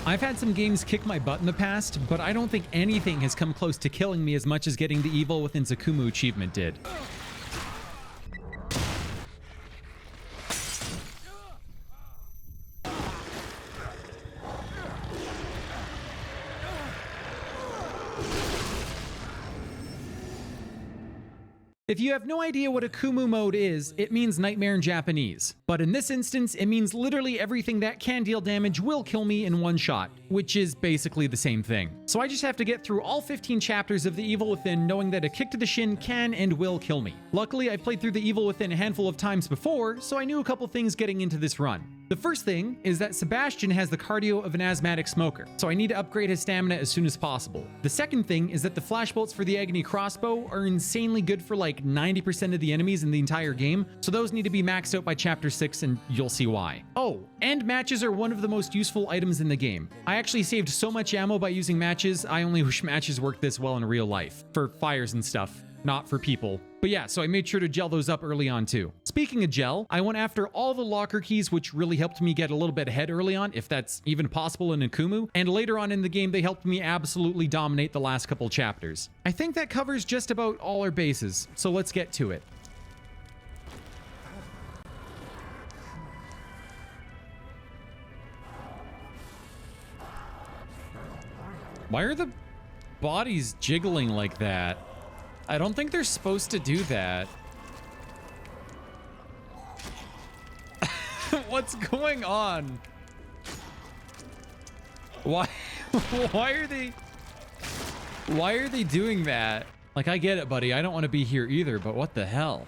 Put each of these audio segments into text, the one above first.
I've had some games kick my butt in the past, but I don't think anything has come close to killing me as much as getting the Evil Within Zakumu achievement did. If you have no idea what a Kumu mode is, it means nightmare in Japanese. But in this instance, it means literally everything that can deal damage will kill me in one shot, which is basically the same thing. So I just have to get through all 15 chapters of The Evil Within knowing that a kick to the shin can and will kill me. Luckily, I played through The Evil Within a handful of times before, so I knew a couple things getting into this run. The first thing is that Sebastian has the cardio of an asthmatic smoker, so I need to upgrade his stamina as soon as possible. The second thing is that the flash bolts for the Agony crossbow are insanely good for like 90% of the enemies in the entire game, so those need to be maxed out by chapter 6 and you'll see why. Oh, and matches are one of the most useful items in the game. I actually saved so much ammo by using matches, I only wish matches worked this well in real life. For fires and stuff, not for people. But yeah, so I made sure to gel those up early on too. Speaking of gel, I went after all the locker keys, which really helped me get a little bit ahead early on, if that's even possible in Akumu, and later on in the game, they helped me absolutely dominate the last couple chapters. I think that covers just about all our bases, so let's get to it. Why are the bodies jiggling like that? I don't think they're supposed to do that. What's going on? Why are they doing that? Like, I get it, buddy. I don't want to be here either, but what the hell?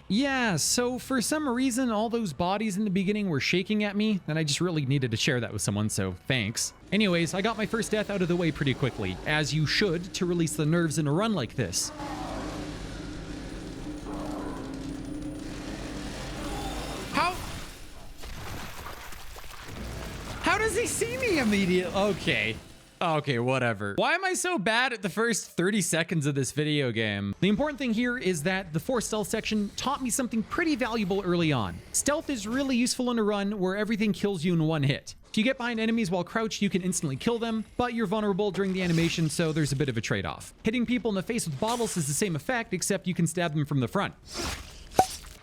Yeah, so for some reason, all those bodies in the beginning were shaking at me, and I just really needed to share that with someone, so thanks. Anyways, I got my first death out of the way pretty quickly, as you should to release the nerves in a run like this. How does he see me immediately? Okay, whatever. Why am I so bad at the first 30 seconds of this video game? The important thing here is that the 4 stealth section taught me something pretty valuable early on. Stealth is really useful in a run where everything kills you in one hit. If you get behind enemies while crouched, you can instantly kill them, but you're vulnerable during the animation, so there's a bit of a trade-off. Hitting people in the face with bottles has the same effect, except you can stab them from the front.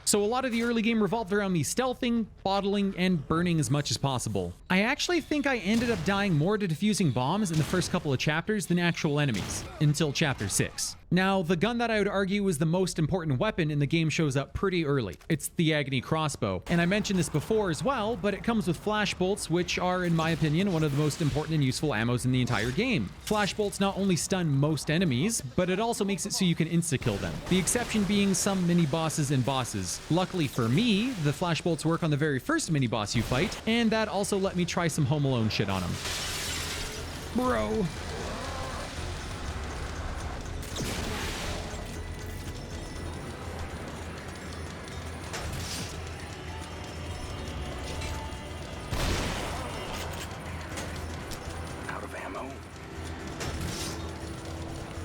So a lot of the early game revolved around me stealthing, bottling, and burning as much as possible. I actually think I ended up dying more to defusing bombs in the first couple of chapters than actual enemies, until chapter 6. Now, the gun that I would argue is the most important weapon in the game shows up pretty early. It's the Agony crossbow. And I mentioned this before as well, but it comes with flash bolts, which are, in my opinion, one of the most important and useful ammos in the entire game. Flash bolts not only stun most enemies, but it also makes it so you can insta-kill them. The exception being some mini-bosses and bosses. Luckily for me, the flash bolts work on the very first mini-boss you fight, and that also let me try some Home Alone shit on him. Bro.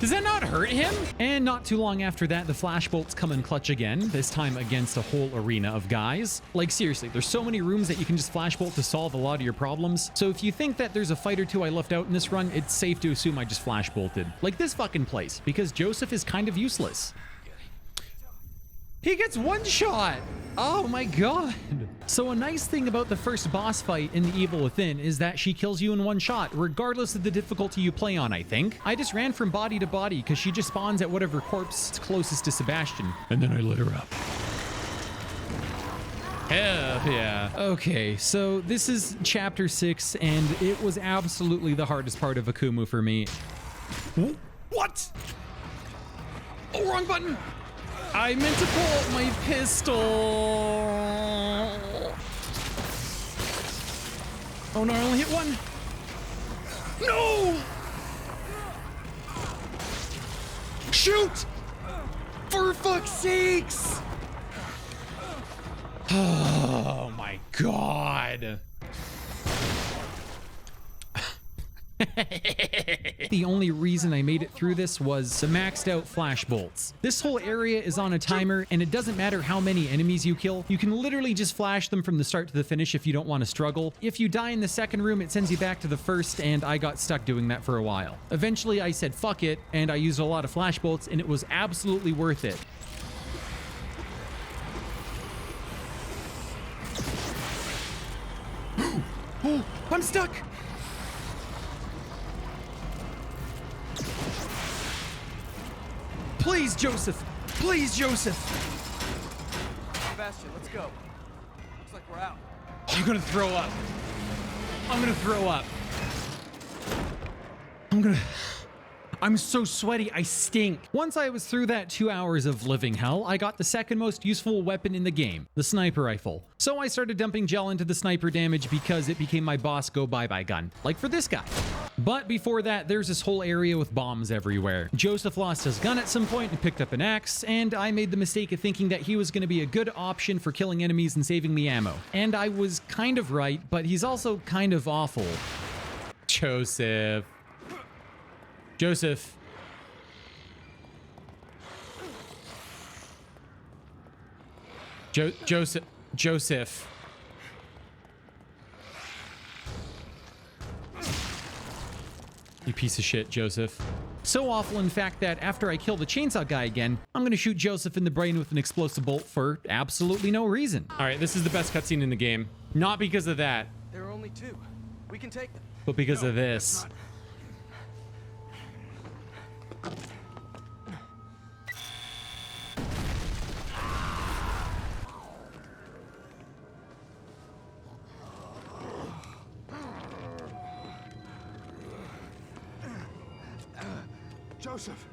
Does that not hurt him? And not too long after that, the flash bolts come in clutch again, this time against a whole arena of guys. Like seriously, there's so many rooms that you can just flash bolt to solve a lot of your problems. So if you think that there's a fight or two I left out in this run, it's safe to assume I just flash bolted. Like this fucking place, because Joseph is kind of useless. He gets one shot. Oh my god. So a nice thing about the first boss fight in The Evil Within is that she kills you in one shot, regardless of the difficulty you play on, I think. I just ran from body to body because she just spawns at whatever corpse is closest to Sebastian. And then I lit her up. Hell yeah. Okay, so this is chapter 6, and it was absolutely the hardest part of Akumu for me. What? Oh, wrong button. I meant to pull out my pistol. Oh no, I only hit one. No! Shoot! For fuck's sakes! Oh my god. The only reason I made it through this was the maxed out flash bolts. This whole area is on a timer, and it doesn't matter how many enemies you kill. You can literally just flash them from the start to the finish if you don't want to struggle. If you die in the second room, it sends you back to the first, and I got stuck doing that for a while. Eventually, I said fuck it, and I used a lot of flash bolts, and it was absolutely worth it. Oh, I'm stuck! Please, Joseph! Please, Joseph! Sebastian, let's go. Looks like we're out. I'm gonna throw up. I'm gonna throw up. I'm so sweaty, I stink. Once I was through that 2 hours of living hell, I got the second most useful weapon in the game, the sniper rifle. So I started dumping gel into the sniper damage because it became my boss go bye-bye gun, like for this guy. But before that, there's this whole area with bombs everywhere. Joseph lost his gun at some point and picked up an axe, and I made the mistake of thinking that he was going to be a good option for killing enemies and saving me ammo. And I was kind of right, but he's also kind of awful. Joseph. Joseph. Joseph. You piece of shit, Joseph. So awful, in fact, that after I kill the chainsaw guy again, I'm gonna shoot Joseph in the brain with an explosive bolt for absolutely no reason. All right, this is the best cutscene in the game. Not because of that. There are only two. We can take them. But because of this. Joseph.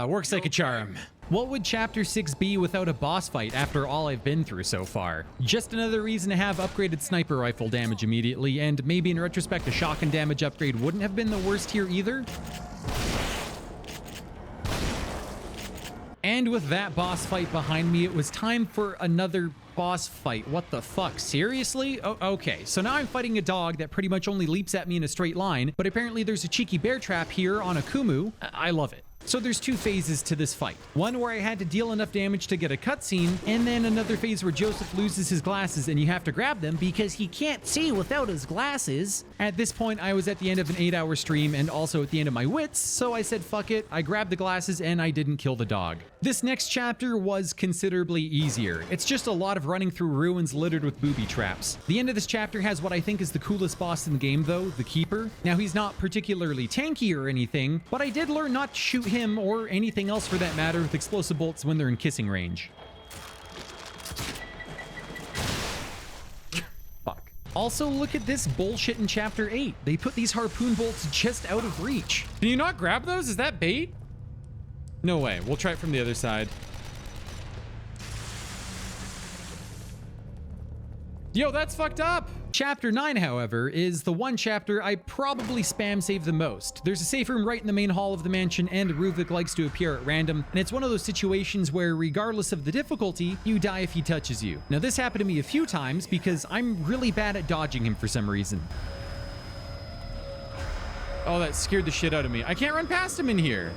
Works like a charm. What would Chapter 6 be without a boss fight after all I've been through so far? Just another reason to have upgraded sniper rifle damage immediately, and maybe in retrospect a shotgun damage upgrade wouldn't have been the worst here either. And with that boss fight behind me, it was time for another boss fight. What the fuck? Seriously? Oh, okay, so now I'm fighting a dog that pretty much only leaps at me in a straight line, but apparently there's a cheeky bear trap here on a Kumu. I love it. So there's two phases to this fight. One where I had to deal enough damage to get a cutscene, and then another phase where Joseph loses his glasses and you have to grab them because he can't see without his glasses. At this point, I was at the end of an 8-hour stream and also at the end of my wits, so I said fuck it, I grabbed the glasses and I didn't kill the dog. This next chapter was considerably easier. It's just a lot of running through ruins littered with booby traps. The end of this chapter has what I think is the coolest boss in the game though, the Keeper. Now he's not particularly tanky or anything, but I did learn not to shoot him or anything else for that matter with explosive bolts when they're in kissing range. Fuck. Also, look at this bullshit in Chapter 8. They put these harpoon bolts just out of reach. Can you not grab those? Is that bait? No way. We'll try it from the other side. Yo, that's fucked up. Chapter 9, however, is the one chapter I probably spam save the most. There's a safe room right in the main hall of the mansion, and Ruvik likes to appear at random, and it's one of those situations where, regardless of the difficulty, you die if he touches you. Now, this happened to me a few times because I'm really bad at dodging him for some reason. Oh, that scared the shit out of me. I can't run past him in here.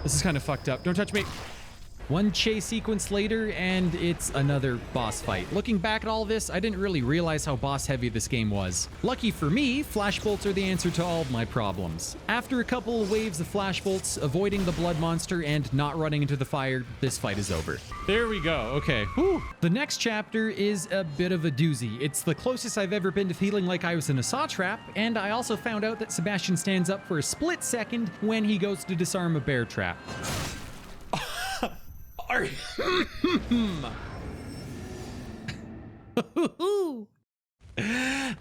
This is kind of fucked up. Don't touch me. One chase sequence later, and it's another boss fight. Looking back at all this, I didn't really realize how boss heavy this game was. Lucky for me, flash bolts are the answer to all of my problems. After a couple of waves of flash bolts, avoiding the blood monster, and not running into the fire, this fight is over. There we go. Okay. Whew. The next chapter is a bit of a doozy. It's the closest I've ever been to feeling like I was in a saw trap, and I also found out that Sebastian stands up for a split second when he goes to disarm a bear trap.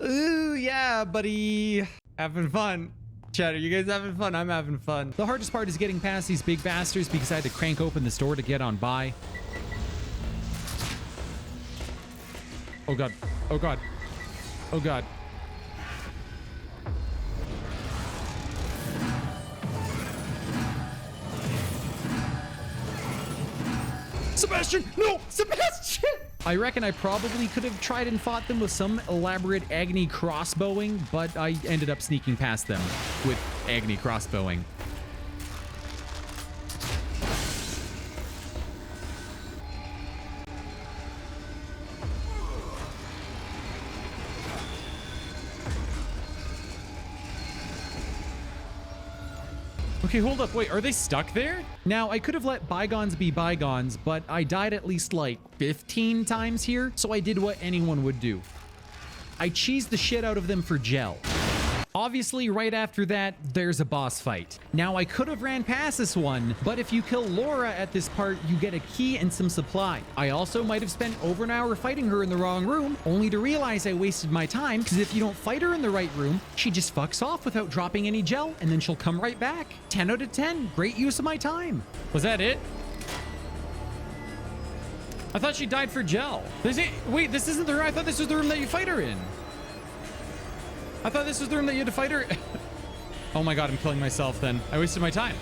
Ooh, yeah, buddy. Having fun. Chatter, you guys having fun? I'm having fun. The hardest part is getting past these big bastards because I had to crank open this door to get on by. Oh god. Oh god. Oh god. Sebastian, no, Sebastian! I reckon I probably could have tried and fought them with some elaborate agony crossbowing, but I ended up sneaking past them with agony crossbowing. Okay, hold up. Wait, are they stuck there? Now, I could have let bygones be bygones, but I died at least like 15 times here, so I did what anyone would do. I cheesed the shit out of them for gel. Obviously, right after that, there's a boss fight. Now, I could have ran past this one, but if you kill Laura at this part, you get a key and some supply. I also might have spent over an hour fighting her in the wrong room, only to realize I wasted my time, because if you don't fight her in the right room, she just fucks off without dropping any gel, and then she'll come right back. 10 out of 10. Great use of my time. Was that it? I thought she died for gel. Wait, this isn't the room. I thought this was the room that you fight her in. I thought this was the room that you had to fight her. Oh my god, I'm killing myself then. I wasted my time.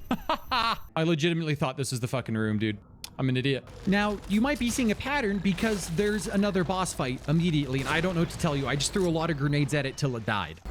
I legitimately thought this was the fucking room, dude. I'm an idiot. Now, you might be seeing a pattern because there's another boss fight immediately, and I don't know what to tell you. I just threw a lot of grenades at it till it died.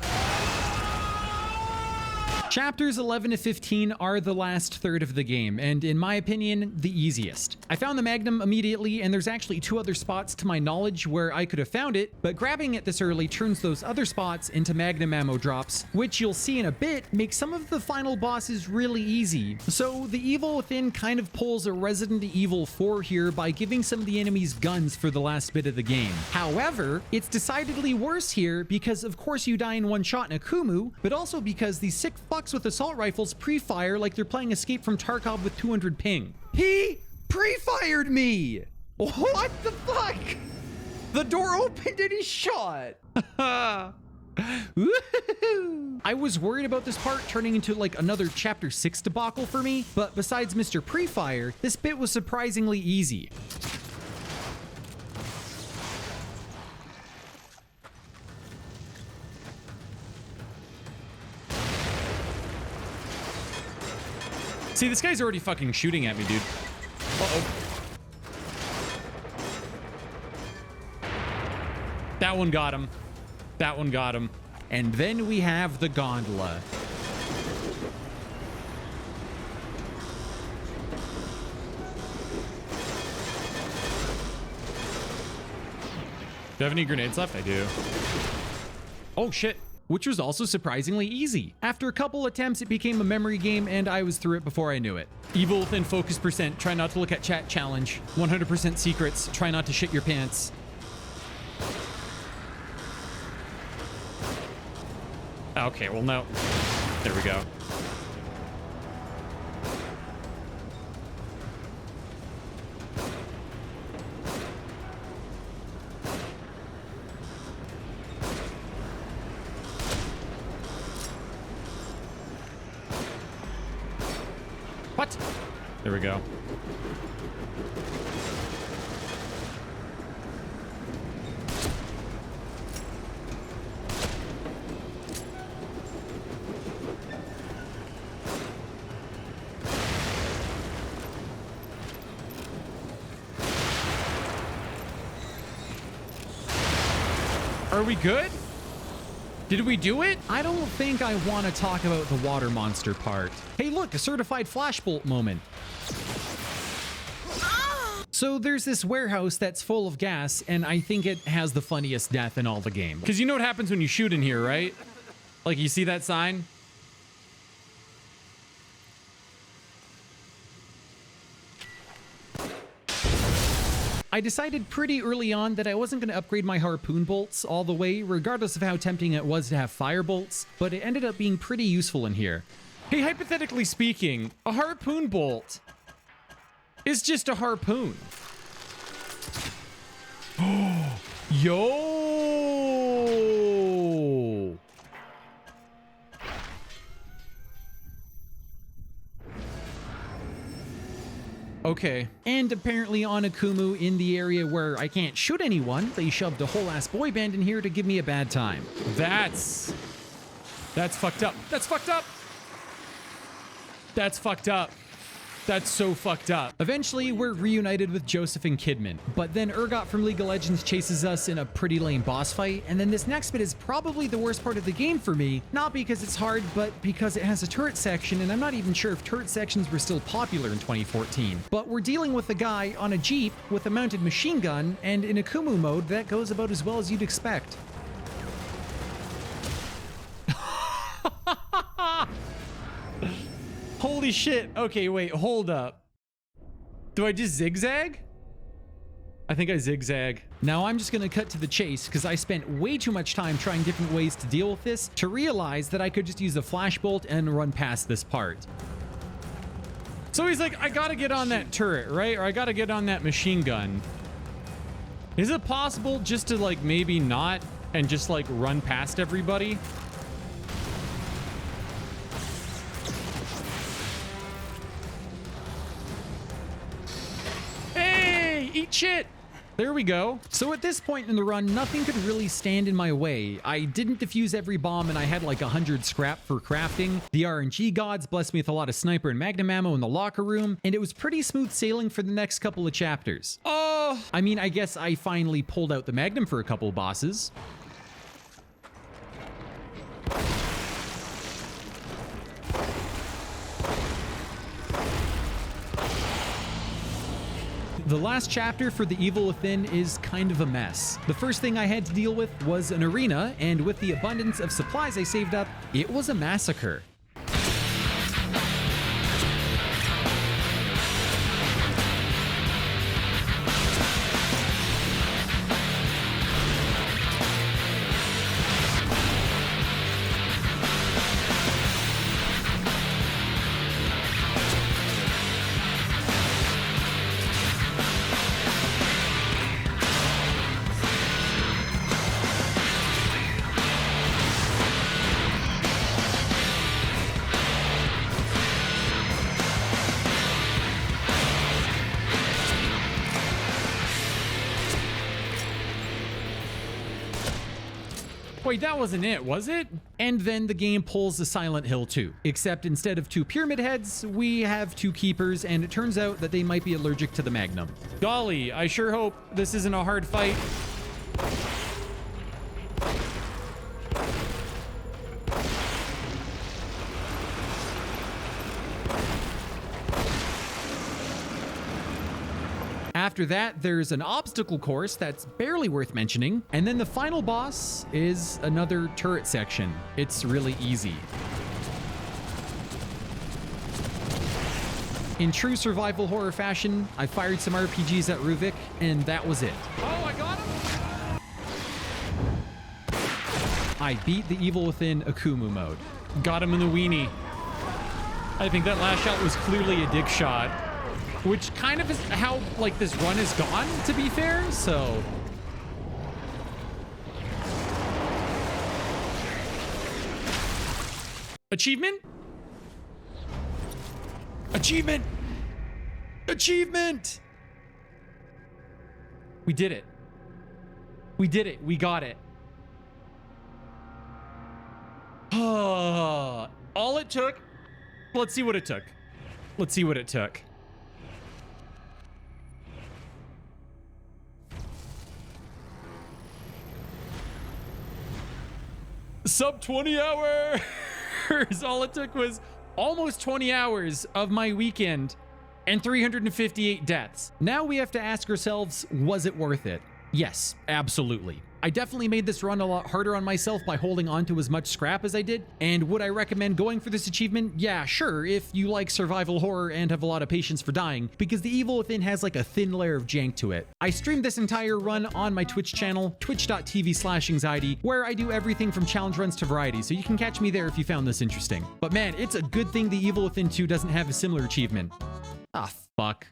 Chapters 11 to 15 are the last third of the game, and in my opinion, the easiest. I found the Magnum immediately, and there's actually 2 other spots to my knowledge where I could have found it, but grabbing it this early turns those other spots into Magnum ammo drops, which you'll see in a bit makes some of the final bosses really easy. So the Evil Within kind of pulls a Resident Evil 4 here by giving some of the enemies guns for the last bit of the game. However, it's decidedly worse here because of course you die in one shot in a Kumu, but also because these sick fucks with assault rifles pre-fire like they're playing Escape from Tarkov with 200 ping. He pre-fired me! What the fuck? The door opened and he shot. I was worried about this part turning into like another chapter 6 debacle for me, but besides Mr. Pre-fire, this bit was surprisingly easy. See, this guy's already fucking shooting at me, dude. Uh-oh. That one got him. That one got him. And then we have the gondola. Do I have any grenades left? I do. Oh, shit. Which was also surprisingly easy. After a couple attempts, it became a memory game, and I was through it before I knew it. Evil Within focus percent. Try not to look at chat challenge. 100% secrets. Try not to shit your pants. Okay, well, no. There we go. What? There we go. Are we good? Did we do it? I don't think I want to talk about the water monster part. Hey, look, a certified flashbolt moment. So there's this warehouse that's full of gas, and I think it has the funniest death in all the game. Because you know what happens when you shoot in here, right? Like, you see that sign? I decided pretty early on that I wasn't going to upgrade my harpoon bolts all the way, regardless of how tempting it was to have fire bolts, but it ended up being pretty useful in here. Hey, hypothetically speaking, a harpoon bolt is just a harpoon. Yo! Okay. And apparently on Akumu, in the area where I can't shoot anyone, they shoved a whole ass boy band in here to give me a bad time. That's fucked up. That's fucked up. That's fucked up. That's so fucked up. Eventually, we're reunited with Joseph and Kidman, but then Urgot from League of Legends chases us in a pretty lame boss fight, and then this next bit is probably the worst part of the game for me, not because it's hard, but because it has a turret section, and I'm not even sure if turret sections were still popular in 2014. But we're dealing with a guy on a Jeep with a mounted machine gun, and in Akumu mode, that goes about as well as you'd expect. Holy shit. Okay, wait, hold up. Do I just zigzag? I think I zigzag. Now I'm just gonna cut to the chase because I spent way too much time trying different ways to deal with this to realize that I could just use a flashbolt and run past this part. So he's like, I gotta get on that turret, right? Or I gotta get on that machine gun. Is it possible just to like maybe not and just like run past everybody? Eat shit! There we go. So at this point in the run, nothing could really stand in my way. I didn't defuse every bomb and I had like 100 scrap for crafting. The RNG gods blessed me with a lot of sniper and magnum ammo in the locker room, and it was pretty smooth sailing for the next couple of chapters. Oh, I mean, I guess I finally pulled out the magnum for a couple of bosses. The last chapter for The Evil Within is kind of a mess. The first thing I had to deal with was an arena, and with the abundance of supplies I saved up, it was a massacre. Wait, that wasn't it, was it? And then the game pulls the Silent Hill 2. Except instead of 2 pyramid heads, we have 2 keepers, and it turns out that they might be allergic to the Magnum. Golly, I sure hope this isn't a hard fight. After that, there's an obstacle course that's barely worth mentioning. And then the final boss is another turret section. It's really easy. In true survival horror fashion, I fired some RPGs at Ruvik, and that was it. Oh, I got him! I beat The Evil Within Akumu mode. Got him in the weenie. I think that last shot was clearly a dick shot. Which kind of is how, like, this run is gone, to be fair, so... Achievement? Achievement! Achievement! We did it. We did it. We got it. All it took... Let's see what it took. Let's see what it took. Sub 20 hours. All it took was almost 20 hours of my weekend and 358 deaths. Now we have to ask ourselves, was it worth it? Yes, absolutely. I definitely made this run a lot harder on myself by holding on to as much scrap as I did. And would I recommend going for this achievement? Yeah, sure, if you like survival horror and have a lot of patience for dying, because The Evil Within has like a thin layer of jank to it. I streamed this entire run on my Twitch channel, twitch.tv/anxiety, where I do everything from challenge runs to variety, so you can catch me there if you found this interesting. But man, it's a good thing The Evil Within 2 doesn't have a similar achievement. Ah, fuck.